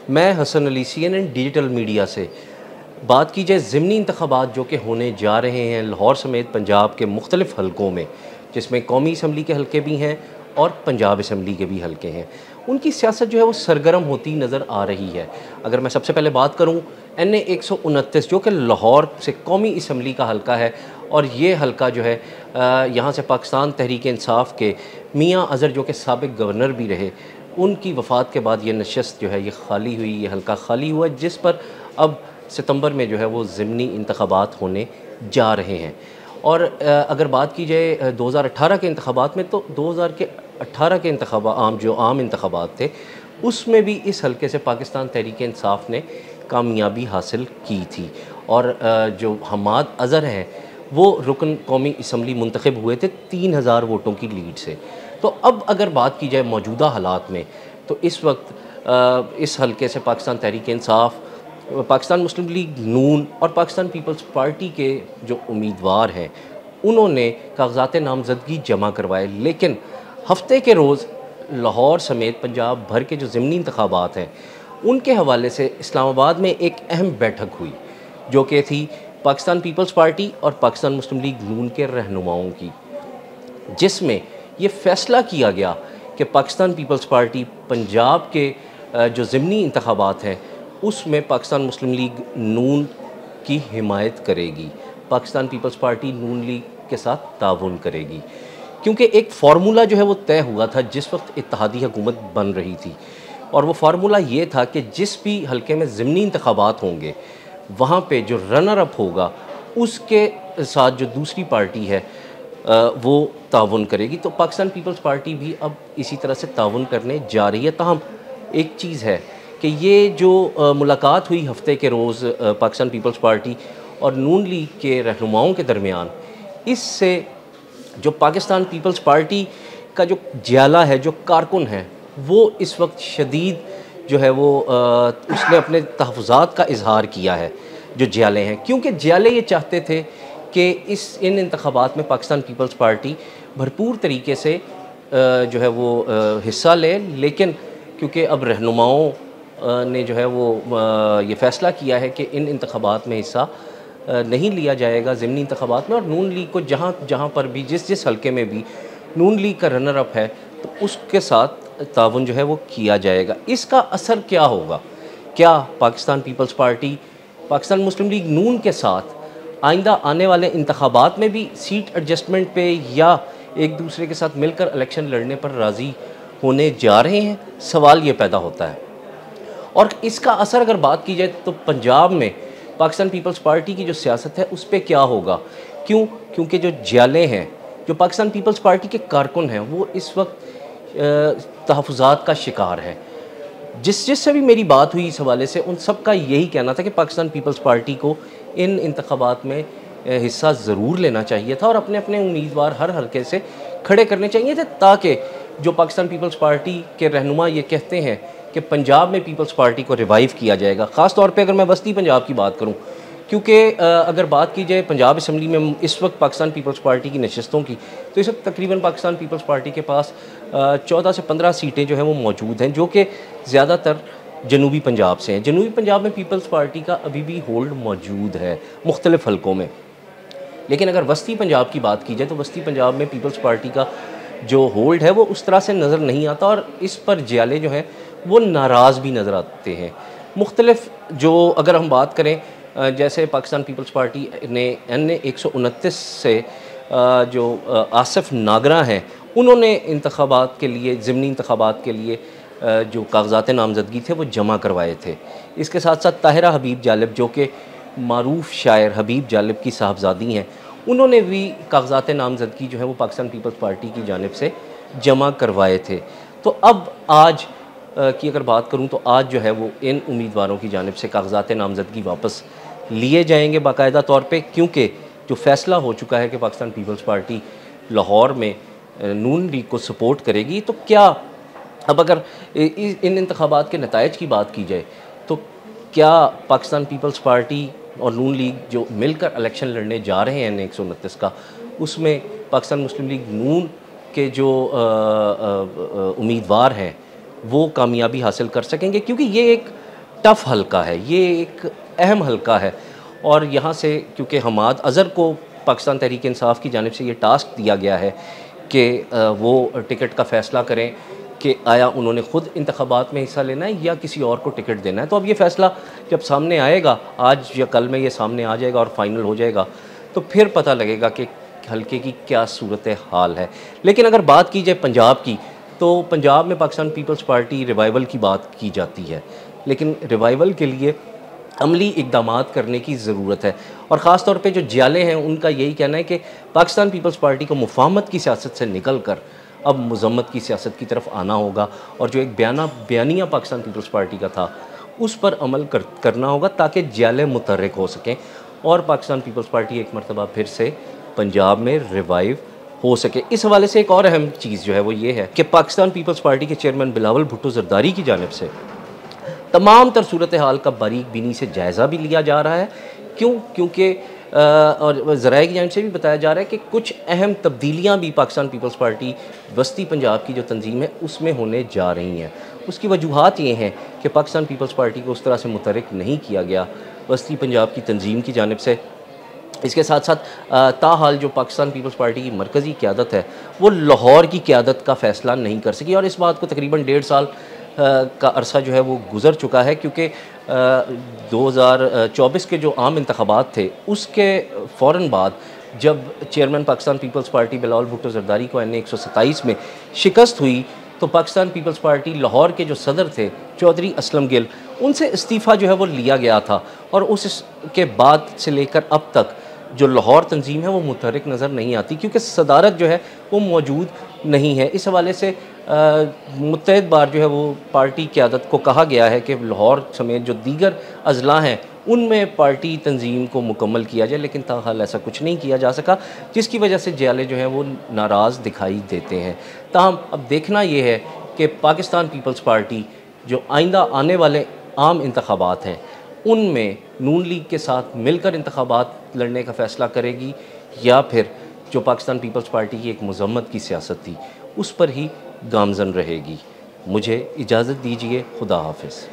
मैं Hasan Ali, CNN digital media से। बात की जाए ज़िमनी इंतखाबात जो कि होने जा रहे हैं लाहौर समेत पंजाब के मुख्तलिफ़ हलकों में, जिसमें कौमी असम्बली के हलके भी हैं और पंजाब असम्बली के भी हलके हैं, उनकी सियासत जो है वो सरगर्म होती नज़र आ रही है। अगर मैं सबसे पहले बात करूँ NA 129 जो कि लाहौर से कौमी असम्बली का हलका है, और ये हलका जो है यहाँ से पाकिस्तान तहरीक इंसाफ के मियाँ अज़हर जो कि साबिक़ गवर्नर भी रहे, उनकी वफ़ात के बाद ये नशस्त जो है ये खाली हुई, ये हलका खाली हुआ, जिस पर अब सितंबर में जो है वो ज़िमनी इंतखाबात होने जा रहे हैं। और अगर बात की जाए 2018 के इंतखाबात में, तो 2018 के आम इंतखाबात थे, उसमें भी इस हलके से पाकिस्तान तहरीक इंसाफ ने कामयाबी हासिल की थी, और जो हमाद अज़हर हैं वो रुकन कौमी असम्बली मुंतखब हुए थे 3000 वोटों की लीड से। तो अब अगर बात की जाए मौजूदा हालात में, तो इस वक्त इस हलके से पाकिस्तान तहरीक इंसाफ, पाकिस्तान मुस्लिम लीग नून और पाकिस्तान पीपल्स पार्टी के जो उम्मीदवार हैं उन्होंने कागजात नामज़दगी जमा करवाए, लेकिन हफ्ते के रोज़ लाहौर समेत पंजाब भर के जो ज़िमनी इंतखाबात हैं उनके हवाले से इस्लामाबाद में एक अहम बैठक हुई, जो कि थी पाकिस्तान पीपल्स पार्टी और पाकिस्तान मुस्लिम लीग नून के रहनुमाओं की, जिसमें ये फ़ैसला किया गया कि पाकिस्तान पीपल्स पार्टी पंजाब के जो ज़िमनी इंतखाबात हैं उसमें पाकिस्तान मुस्लिम लीग नून की हिमायत करेगी, पाकिस्तान पीपल्स पार्टी नून लीग के साथ ताउन करेगी। क्योंकि एक फ़ार्मूला जो है वो तय हुआ था जिस वक्त इत्तेहादी हुकूमत बन रही थी, और वो फार्मूला ये था कि जिस भी हलके में ज़िमनी इंतखाबात होंगे वहाँ पे जो रनर अप होगा उसके साथ जो दूसरी पार्टी है वो ताउन करेगी। तो पाकिस्तान पीपल्स पार्टी भी अब इसी तरह से ताउन करने जा रही है। ताहम एक चीज़ है कि ये जो मुलाकात हुई हफ्ते के रोज़ पाकिस्तान पीपल्स पार्टी और नून लीग के रहनुमाओं के दरमियान, इससे जो पाकिस्तान पीपल्स पार्टी का जो ज्याला है, जो कारकुन है, वो इस वक्त शदीद जो है वो उसने अपने तहफ़्फ़ुज़ात का इजहार किया है जो ज्याले हैं, क्योंकि ज्याले ये चाहते थे कि इन इंतखाबात में पाकिस्तान पीपल्स पार्टी भरपूर तरीके से जो है वो हिस्सा ले, लेकिन क्योंकि अब रहनुमाओं ने जो है वो ये फ़ैसला किया है कि इन इंतखाबात में हिस्सा नहीं लिया जाएगा ज़िमनी इंतखाबात में, और नून लीग को जहाँ जहाँ पर भी जिस हलके में भी नून लीग का रनर अप है तो उसके साथ ताउन जो है वो किया जाएगा। इसका असर क्या होगा? क्या पाकिस्तान पीपल्स पार्टी पाकिस्तान मुस्लिम लीग नून के साथ आइंदा आने वाले इंतखाबात में भी सीट एडजस्टमेंट पे या एक दूसरे के साथ मिलकर इलेक्शन लड़ने पर राज़ी होने जा रहे हैं? सवाल ये पैदा होता है। और इसका असर अगर बात की जाए तो पंजाब में पाकिस्तान पीपल्स पार्टी की जो सियासत है उस पर क्या होगा? क्योंकि जो ज्याले हैं, जो पाकिस्तान पीपल्स पार्टी के कारकुन हैं, वो इस वक्त तहफ़्फ़ुज़ात का शिकार है। जिससे भी मेरी बात हुई इस हवाले से, उन सब का यही कहना था कि पाकिस्तान पीपल्स पार्टी को इन इंतखाबात में हिस्सा ज़रूर लेना चाहिए था और अपने अपने उम्मीदवार हर हल्के से खड़े करने चाहिए थे, ताकि जो पाकिस्तान पीपल्स पार्टी के रहनुमा ये कहते हैं कि पंजाब में पीपल्स पार्टी को रिवाइव किया जाएगा। ख़ास तौर पे अगर मैं वस्ती पंजाब की बात करूं, क्योंकि अगर बात की जाए पंजाब असम्बली में इस वक्त पाकिस्तान पीपल्स पार्टी की नशस्तों की, तो इस वक्त तकरीबन पाकिस्तान पीपल्स पार्टी के पास 14 से 15 सीटें जो हैं वो मौजूद हैं, जो कि ज़्यादातर जनूबी पंजाब से हैं। जनूबी पंजाब में पीपल्स पार्टी का अभी भी होल्ड मौजूद है मुख्तलिफ़ हलकों में। लेकिन अगर वस्ती पंजाब की बात की जाए तो वस्ती पंजाब में पीपल्स पार्टी का जो होल्ड है वो उस तरह से नज़र नहीं आता, और इस पर ज्याले जो हैं वो नाराज़ भी नज़र आते हैं। मुख्तलिफ़ जो अगर हम बात करें, जैसे पाकिस्तान पीपल्स पार्टी ने NA 129 से जो आसिफ नागरा हैं उन्होंने इंतखाबात के लिए, ज़िमनी इंतखाबात के लिए जो कागजात नामज़दगी थे वो जमा करवाए थे। इसके साथ साथ ताहिरा हबीब जालिब जो कि मारूफ़ शायर हबीब जालिब की साहबजादी हैं, उन्होंने भी कागजात नामज़दगी जो है वो पाकिस्तान पीपल्स पार्टी की जानिब से जमा करवाए थे। तो अब आज की अगर बात करूं तो आज जो है वो इन उम्मीदवारों की जानिब से कागजात नामज़दगी वापस लिए जाएंगे बाकायदा तौर पे, क्योंकि जो फ़ैसला हो चुका है कि पाकिस्तान पीपल्स पार्टी लाहौर में नून लीग को सपोर्ट करेगी। तो क्या अब अगर इन इंतखाबात के नताइज की बात की जाए तो क्या पाकिस्तान पीपल्स पार्टी और नून लीग जो मिलकर इलेक्शन लड़ने जा रहे हैं NA 129 का, उसमें पाकिस्तान मुस्लिम लीग नून के जो उम्मीदवार हैं वो कामयाबी हासिल कर सकेंगे? क्योंकि ये एक टफ़ हलका है, ये एक अहम हलका है और यहाँ से क्योंकि हमाद अज़हर को पाकिस्तान तहरीक इंसाफ की जानिब से ये टास्क दिया गया है कि वो टिकट का फ़ैसला करें कि आया उन्होंने ख़ुद इंतख़ाबात में हिस्सा लेना है या किसी और को टिकट देना है। तो अब ये फ़ैसला जब सामने आएगा, आज या कल में ये सामने आ जाएगा और फ़ाइनल हो जाएगा, तो फिर पता लगेगा कि हल्के की क्या सूरत हाल है। लेकिन अगर बात की जाए पंजाब की, तो पंजाब में पाकिस्तान पीपल्स पार्टी रिवाइवल की बात की जाती है, लेकिन रिवाइवल के लिए अमली इक़दामात करने की ज़रूरत है। और ख़ास तौर पे जो जियाले हैं उनका यही कहना है कि पाकिस्तान पीपल्स पार्टी को मुफाहमत की सियासत से निकल कर अब मज़म्मत की सियासत की तरफ आना होगा और जो एक बयानिया पाकिस्तान पीपल्स पार्टी का था उस पर अमल करना होगा ताकि जियाले मुतहर्रिक हो सकें और पाकिस्तान पीपल्स पार्टी एक मरतबा फिर से पंजाब में रिवाइव हो सके। इस हवाले से एक और अहम चीज़ जो है वो ये है कि पाकिस्तान पीपल्स पार्टी के चेयरमैन बिलावल भुट्टो ज़रदारी की जानिब से तमाम तर सूरत हाल का बारीक बीनी से जायज़ा भी लिया जा रहा है। क्योंकि और ज़राए की जानिब से भी बताया जा रहा है कि कुछ अहम तब्दीलियाँ भी पाकिस्तान पीपल्स पार्टी वस्ती पंजाब की जो तंजीम है उसमें होने जा रही हैं। उसकी वजूहात ये हैं कि पाकिस्तान पीपल्स पार्टी को उस तरह से मुतहर्रिक नहीं किया गया वस्ती पंजाब की तंजीम की जानिब से। इसके साथ साथ ताहाल जो पाकिस्तान पीपल्स पार्टी की मरकज़ी क़यादत है वो लाहौर की क़यादत का फ़ैसला नहीं कर सकी और इस बात को तकरीबन 1.5 साल का अरसा जो है वो गुज़र चुका है क्योंकि 2024 के जो आम इंतख़ाबात थे उसके फ़ौरन बाद जब चेयरमैन पाकिस्तान पीपल्स पार्टी बिलावल भुट्टो ज़रदारी को NA 127 में शिकस्त हुई तो पाकिस्तान पीपल्स पार्टी लाहौर के जो सदर थे चौधरी असलम गिल, उनसे इस्तीफ़ा जो है वो लिया गया था और उसके बाद से लेकर अब तक जो लाहौर तंजीम है वो मुतहर्रिक नज़र नहीं आती क्योंकि सदारत जो है वो मौजूद नहीं है। इस हवाले से मुत्तहिद बार जो है वो पार्टी क़यादत को कहा गया है कि लाहौर समेत जो दीगर अज़ला हैं उनमें पार्टी तंजीम को मुकम्मल किया जाए, लेकिन ताहाल ऐसा कुछ नहीं किया जा सका जिसकी वजह से जियाले जो हैं वो नाराज़ दिखाई देते हैं। ताहम अब देखना ये है कि पाकिस्तान पीपल्स पार्टी जो आइंदा आने वाले आम इंतख़ाबात हैं उनमें नून लीग के साथ मिलकर इंतख़ाबात लड़ने का फ़ैसला करेगी या फिर जो पाकिस्तान पीपल्स पार्टी की एक मज़म्मत की सियासत थी उस पर ही गामज़न रहेगी। मुझे इजाज़त दीजिए, खुदा हाफ़िज़।